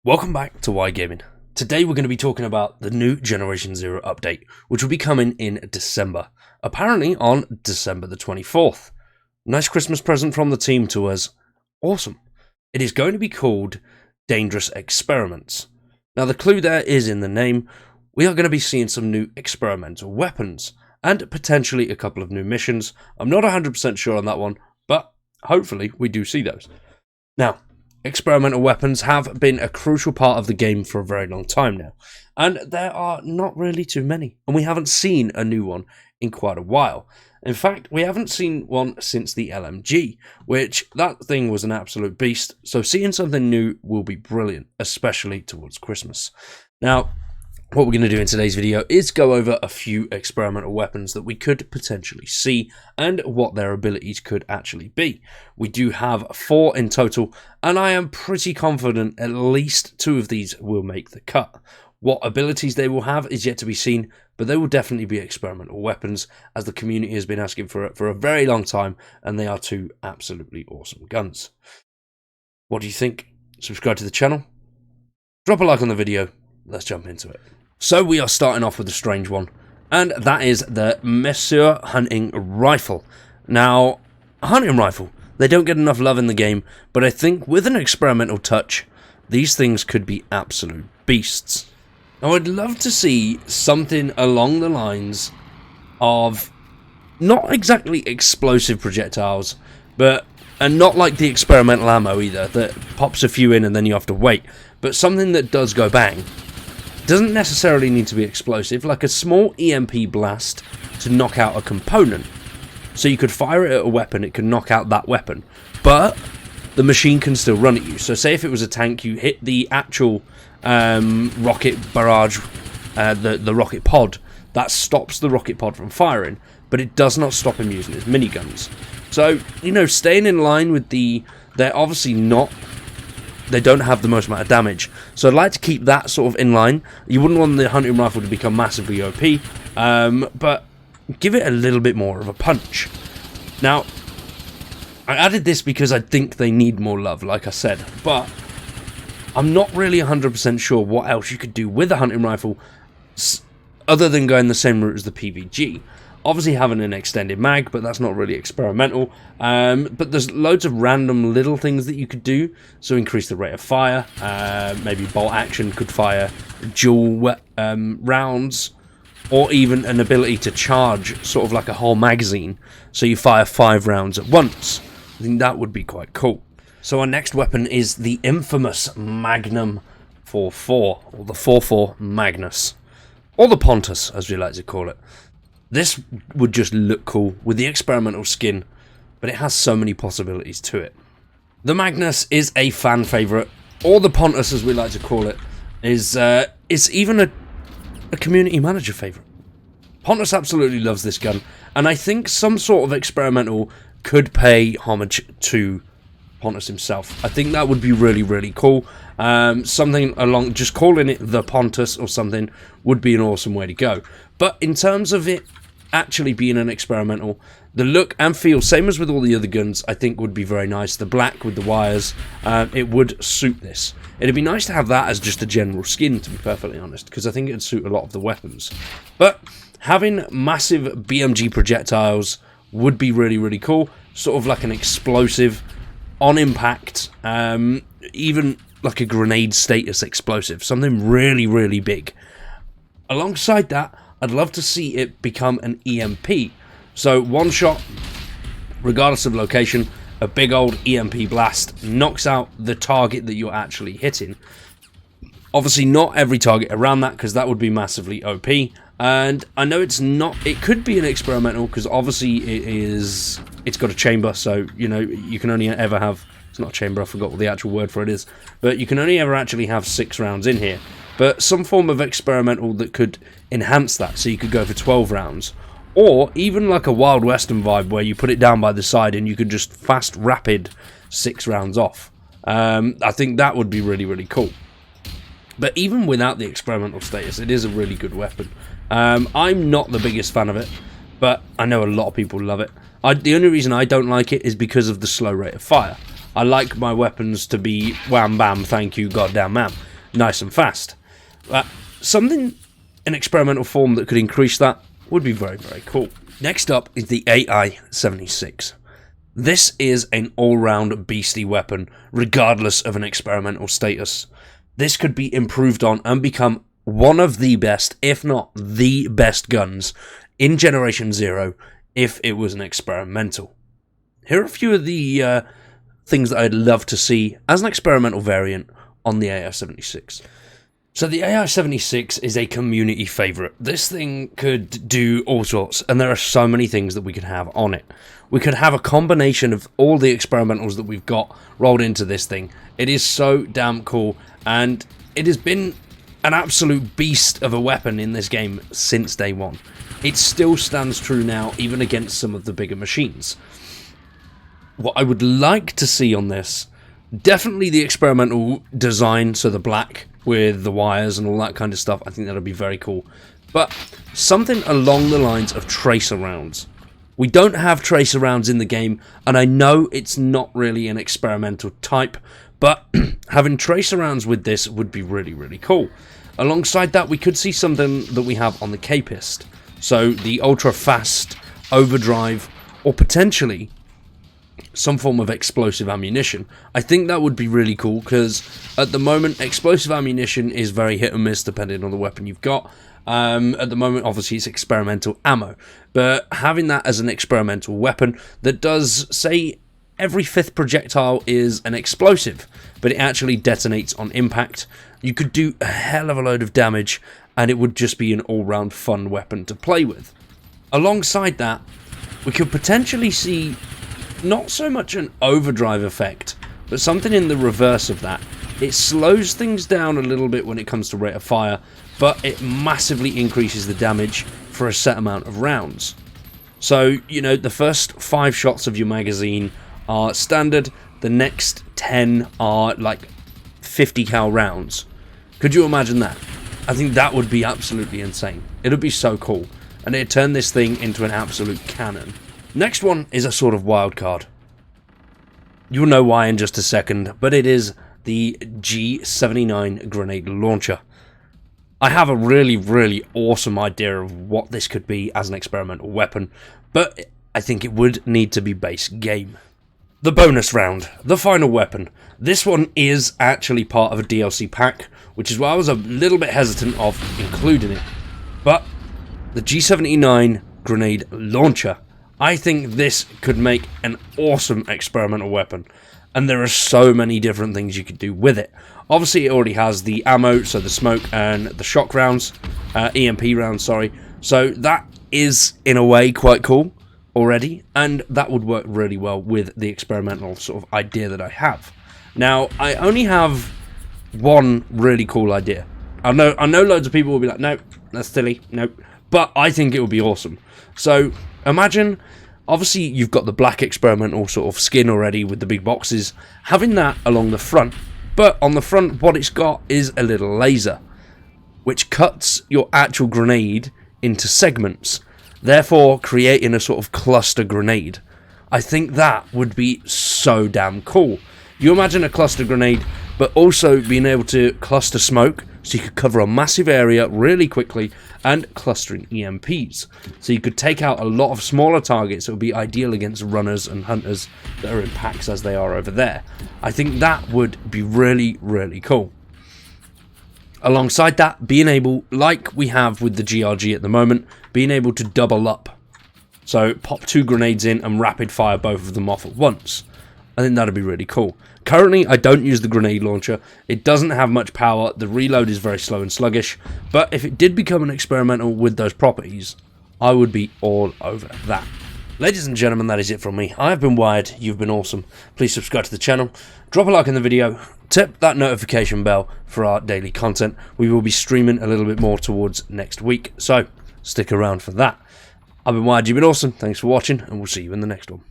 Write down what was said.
Welcome back to Why Gaming. Today we're going to be talking about the new Generation Zero update, which will be coming in December, apparently on December the 24th. Nice Christmas present from the team to us. Awesome. It is going to be called Dangerous Experiments. Now the clue there is in the name. We are going to be seeing some new experimental weapons, and potentially a couple of new missions. I'm not 100% sure on that one, but hopefully we do see those. Now, experimental weapons have been a crucial part of the game for a very long time now, and there are not really too many, and we haven't seen a new one in quite a while. In fact, we haven't seen one since the LMG, which that thing was an absolute beast, so seeing something new will be brilliant, especially towards Christmas. Now, what we're going to do in today's video is go over a few experimental weapons that we could potentially see and what their abilities could actually be. We do have 4 in total, and I am pretty confident at least 2 of these will make the cut. What abilities they will have is yet to be seen, but they will definitely be experimental weapons, as the community has been asking for it for a very long time, and they are 2 absolutely awesome guns. What do you think? Subscribe to the channel, drop a like on the video, let's jump into it. So we are starting off with a strange one, and that is the Monsieur Hunting Rifle. Now, a hunting rifle, they don't get enough love in the game, but I think with an experimental touch, these things could be absolute beasts. Now, I'd love to see something along the lines of not exactly explosive projectiles, and not like the experimental ammo either, that pops a few in and then you have to wait, but something that does go bang. Doesn't necessarily need to be explosive, like a small EMP blast to knock out a component. So you could fire it at a weapon, it could knock out that weapon, but the machine can still run at you. So say if it was a tank, you hit the actual rocket barrage, the rocket pod, that stops the rocket pod from firing, but it does not stop him using his miniguns. So, you know, staying in line with they're obviously not, they don't have the most amount of damage, so I'd like to keep that sort of in line. You wouldn't want the hunting rifle to become massively OP, but give it a little bit more of a punch. Now, I added this because I think they need more love, like I said, but I'm not really 100% sure what else you could do with a hunting rifle other than going the same route as the PVG. Obviously having an extended mag, but that's not really experimental. But there's loads of random little things that you could do. So increase the rate of fire. Maybe bolt action could fire dual rounds. Or even an ability to charge, sort of like a whole magazine. So you fire 5 rounds at once. I think that would be quite cool. So our next weapon is the infamous Magnum 4.4. Or the 4.4 Magnus. Or the Pontus, as we like to call it. This would just look cool with the experimental skin, but it has so many possibilities to it. The Magnus is a fan favourite, or the Pontus as we like to call it, it's even a community manager favourite. Pontus absolutely loves this gun, and I think some sort of experimental could pay homage to Pontus himself. I think that would be really, really cool. Something along, just calling it the Pontus or something would be an awesome way to go. But in terms of it actually being an experimental, the look and feel, same as with all the other guns, I think would be very nice. The black with the wires, it would suit this. It'd be nice to have that as just a general skin, to be perfectly honest, because I think it'd suit a lot of the weapons. But having massive BMG projectiles would be really, really cool. Sort of like an explosive on impact, even like a grenade status explosive, something really, really big. Alongside that, I'd love to see it become an EMP. So one shot, regardless of location, a big old EMP blast knocks out the target that you're actually hitting. Obviously not every target around that, because that would be massively OP. And I know it's not, it could be an experimental, because obviously it's got a chamber, so, you know, you can only ever have, it's not a chamber, I forgot what the actual word for it is, but you can only ever actually have 6 rounds in here. But some form of experimental that could enhance that, so you could go for 12 rounds. Or even like a Wild Western vibe, where you put it down by the side and you could just fast, rapid 6 rounds off. I think that would be really, really cool. But even without the experimental status, it is a really good weapon. I'm not the biggest fan of it, but I know a lot of people love it. The only reason I don't like it is because of the slow rate of fire. I like my weapons to be wham bam, thank you, goddamn ma'am. nice and fast. Something in experimental form that could increase that would be very, very cool. Next up is the AI-76. This is an all-round beastly weapon, regardless of an experimental status. This could be improved on and become one of the best, if not the best guns in Generation Zero if it was an experimental. Here are a few of the things that I'd love to see as an experimental variant on the AI-76. So the AI-76 is a community favourite. This thing could do all sorts, and there are so many things that we could have on it. We could have a combination of all the experimentals that we've got rolled into this thing. It is so damn cool, and it has been an absolute beast of a weapon in this game since day one. It still stands true now, even against some of the bigger machines. What I would like to see on this, definitely the experimental design, so the black with the wires and all that kind of stuff. I think that would be very cool. But something along the lines of tracer rounds. We don't have tracer rounds in the game, and I know it's not really an experimental type, but having tracer rounds with this would be really, really cool. Alongside that, we could see something that we have on the Capist. So the ultra fast overdrive, or potentially some form of explosive ammunition. I think that would be really cool, because at the moment explosive ammunition is very hit and miss depending on the weapon you've got. At the moment obviously it's experimental ammo, but having that as an experimental weapon that does, say, every 5th projectile is an explosive, but it actually detonates on impact, you could do a hell of a load of damage, and it would just be an all-round fun weapon to play with. Alongside that, we could potentially see not so much an overdrive effect, but something in the reverse of that. It slows things down a little bit when it comes to rate of fire, but it massively increases the damage for a set amount of rounds. So, you know, the first 5 shots of your magazine are standard, the next 10 are like 50 cal rounds. Could you imagine that? I think that would be absolutely insane. It would be so cool, and it'd turn this thing into an absolute cannon. Next one is a sort of wild card. You'll know why in just a second, but it is the G79 grenade launcher. I have a really, really awesome idea of what this could be as an experimental weapon, but I think it would need to be base game. The bonus round, the final weapon. This one is actually part of a DLC pack, which is why I was a little bit hesitant of including it. But the G79 grenade launcher, I think this could make an awesome experimental weapon, and there are so many different things you could do with it. Obviously it already has the ammo, so the smoke and the shock rounds, EMP rounds, sorry, so that is in a way quite cool already, and that would work really well with the experimental sort of idea that I have. Now, I only have one really cool idea. I know loads of people will be like, nope, that's silly, nope, but I think it would be awesome. So imagine, obviously you've got the black experimental sort of skin already with the big boxes, having that along the front, but on the front what it's got is a little laser, which cuts your actual grenade into segments, therefore creating a sort of cluster grenade. I think that would be so damn cool. You imagine a cluster grenade, but also being able to cluster smoke, so you could cover a massive area really quickly, and clustering EMPs. So you could take out a lot of smaller targets. It would be ideal against runners and hunters that are in packs as they are over there. I think that would be really, really cool. Alongside that, being able, like we have with the GRG at the moment, being able to double up. So pop 2 grenades in and rapid fire both of them off at once. I think that'd be really cool. Currently, I don't use the grenade launcher. It doesn't have much power. The reload is very slow and sluggish. But if it did become an experimental with those properties, I would be all over that. Ladies and gentlemen, that is it from me. I have been Wired. You've been awesome. Please subscribe to the channel. Drop a like in the video. Tap that notification bell for our daily content. We will be streaming a little bit more towards next week. So, stick around for that. I've been Wired. You've been awesome. Thanks for watching, and we'll see you in the next one.